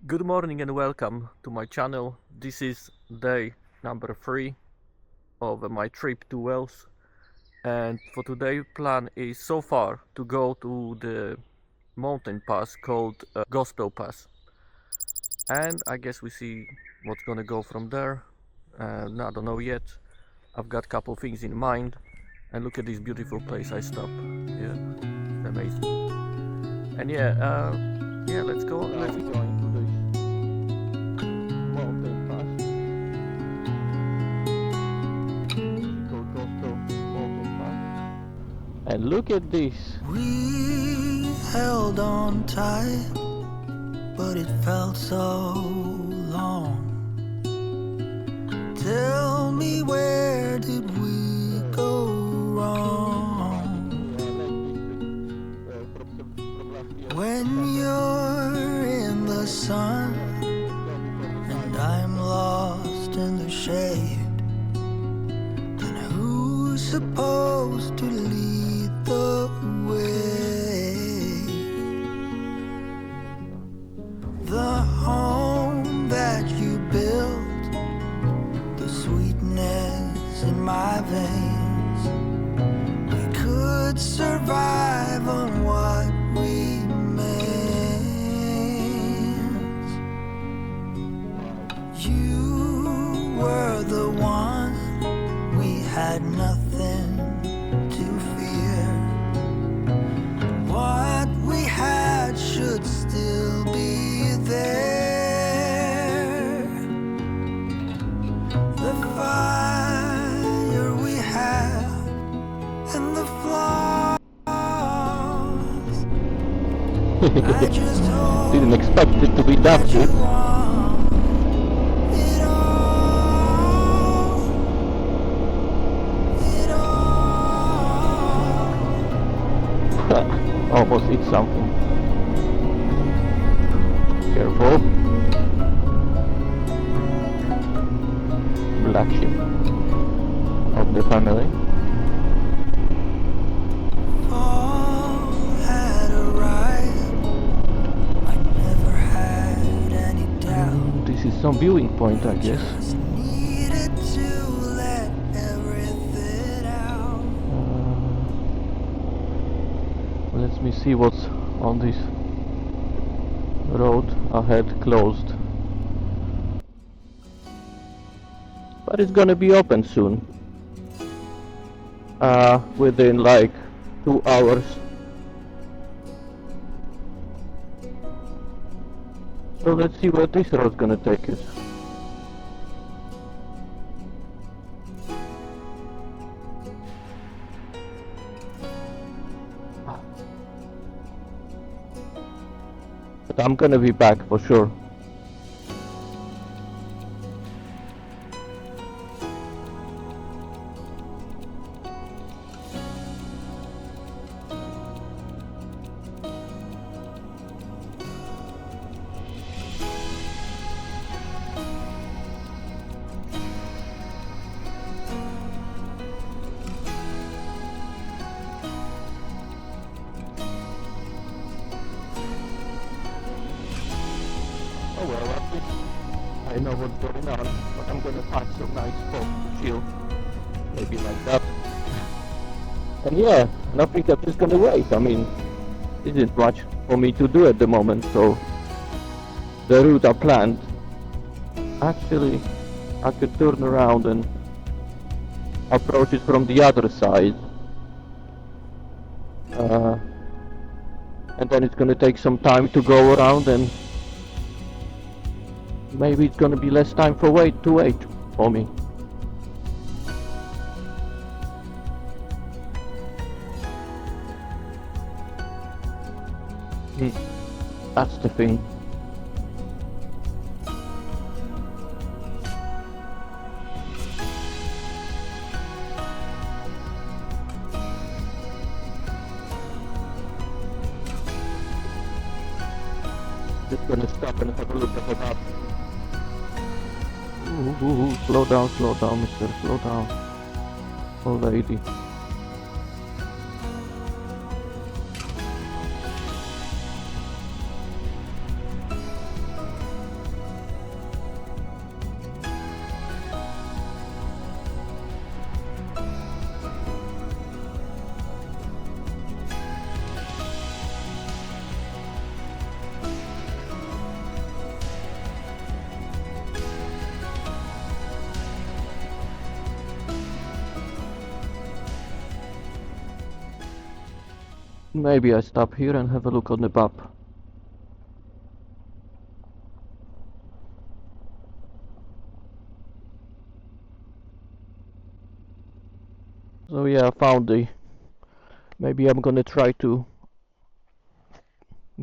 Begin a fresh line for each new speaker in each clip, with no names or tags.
Good morning and welcome to my channel. This is day number 3 of my trip to Wales, and for today plan is so far to go to the mountain pass called Gospel Pass, and I guess we see what's gonna go from there. I don't know yet. I've got a couple things in mind, and look at this beautiful place I stopped. Yeah, amazing. And yeah, let's go. Let's go into this mountain pass. It's called Gospel Mountain Pass. And look at this.
We held on tight, but it felt so long. Tell me, where did we go wrong? When you're in the sun and I'm lost in the shade, then who's supposed to lead the way? The home that you built, the sweetness in my veins, we could survive on what remains. You were the one, we had nothing to fear. What we had should still be there. The fire we have and the flaws. I just hope
Didn't expect it to be that
that you
good.
want it all. It all.
Almost hit something. Careful. Black sheep of the family.
Fall had arrived. I never had any doubt.
This is some viewing point, I guess.
Just needed to let everything out.
Let me see what's on this road ahead, closed. But it's gonna be open soon. Within like 2 hours. So let's see where this road's gonna take us. But I'm gonna be back for sure. Oh well, at least I know what's going on, but I'm gonna find some nice spot to chill. Maybe like that. And yeah, and I think I'm just gonna wait. I mean, there isn't much for me to do at the moment, so the route I planned, actually, I could turn around and approach it from the other side. And then it's gonna take some time to go around, and maybe it's gonna be less time to wait for me. That's the thing. Just gonna stop and have a look at the map. Slow down, mister, slow down. Oh, lady. Maybe I stop here and have a look on the map. So yeah, I found the... Maybe I'm gonna try to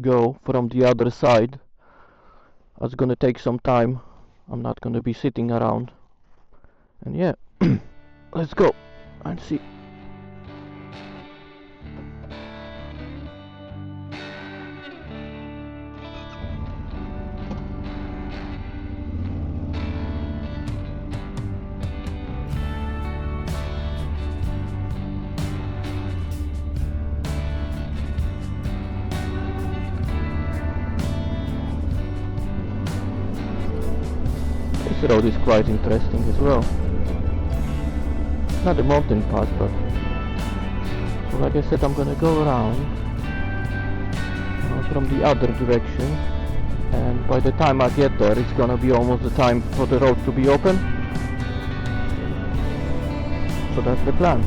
go from the other side. It's gonna take some time. I'm not gonna be sitting around. And yeah, let's go and see. This road is quite interesting as well. Not a mountain path, but so like I said, I'm gonna go around from the other direction, and by the time I get there, it's gonna be almost the time for the road to be open. So that's the plan.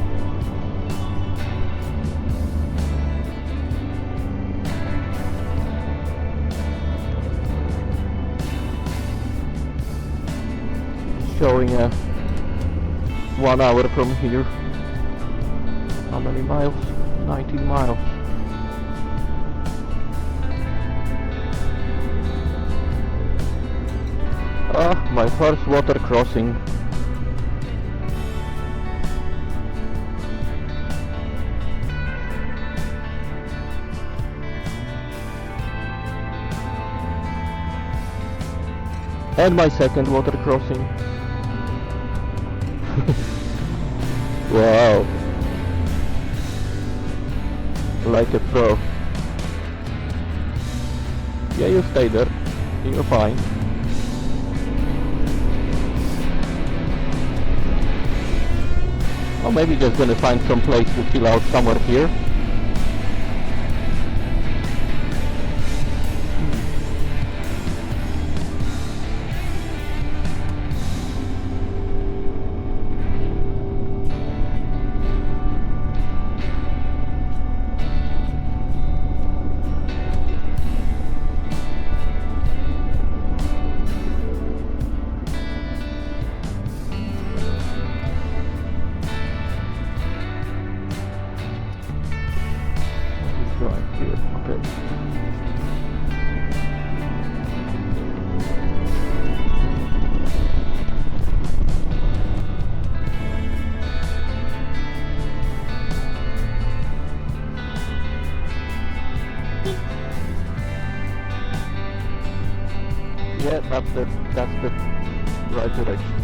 Showing 1 hour from here. How many miles? 19 miles. My first water crossing. And my second water crossing. Wow. Like a pro. Yeah, you stay there. You're fine. Or maybe just gonna find some place to chill out somewhere here. Yeah, that's the right direction.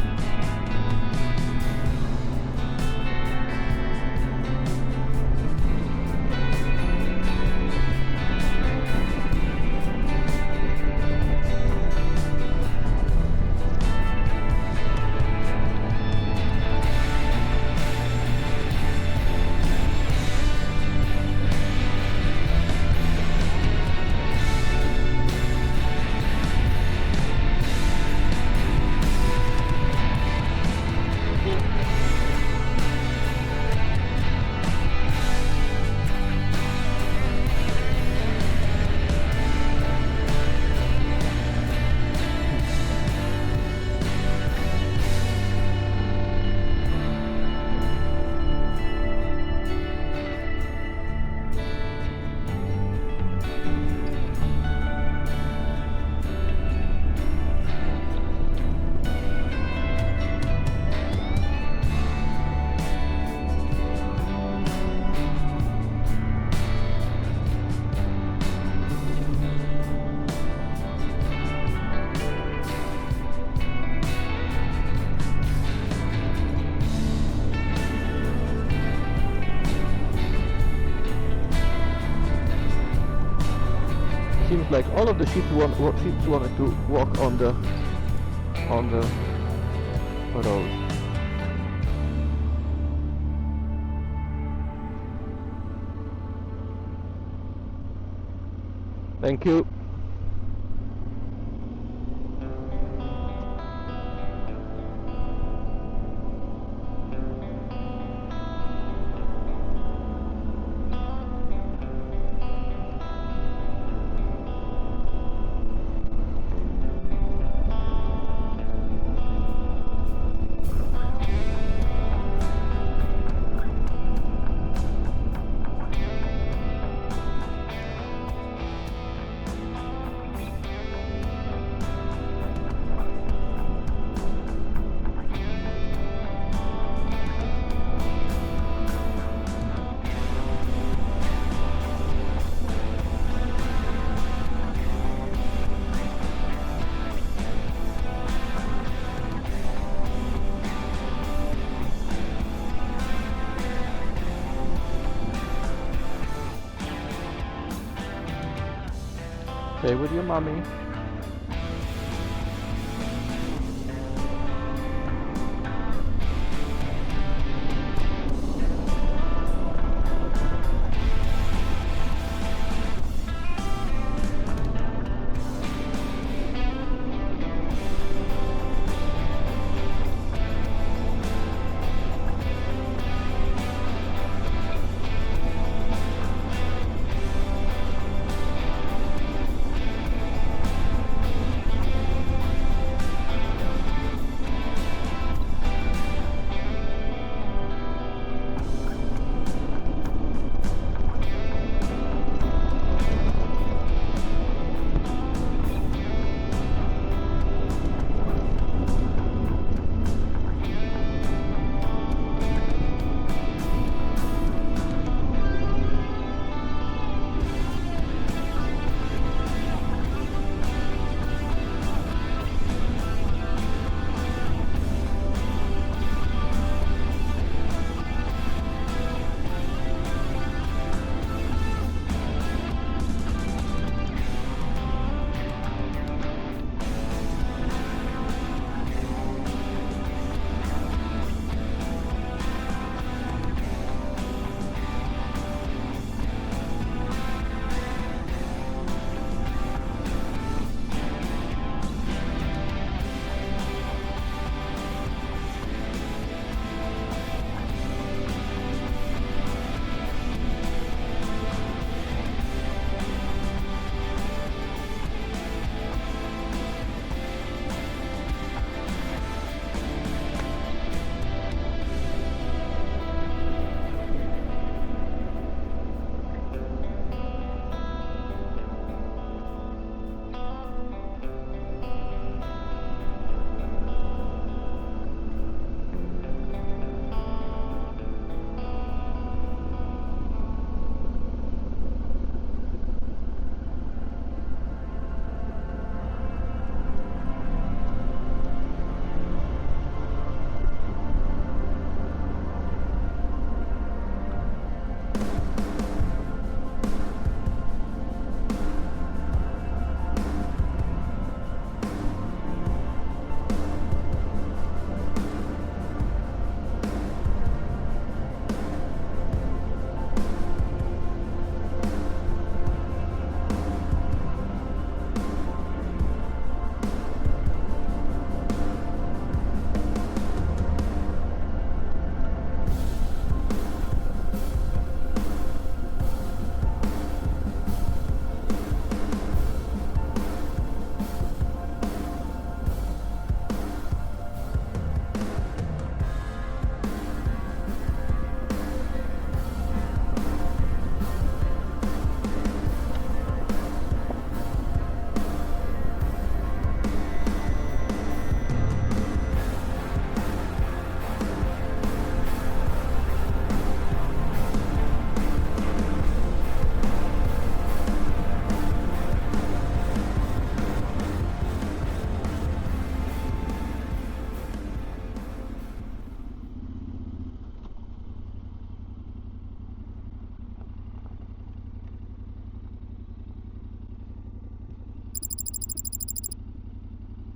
Seems like all of the ships wanted to walk on the road. Thank you. Stay with your mommy.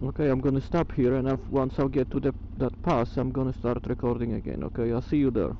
Okay, I'm gonna stop here, and once I get to that pass, I'm gonna start recording again. Okay, I'll see you there.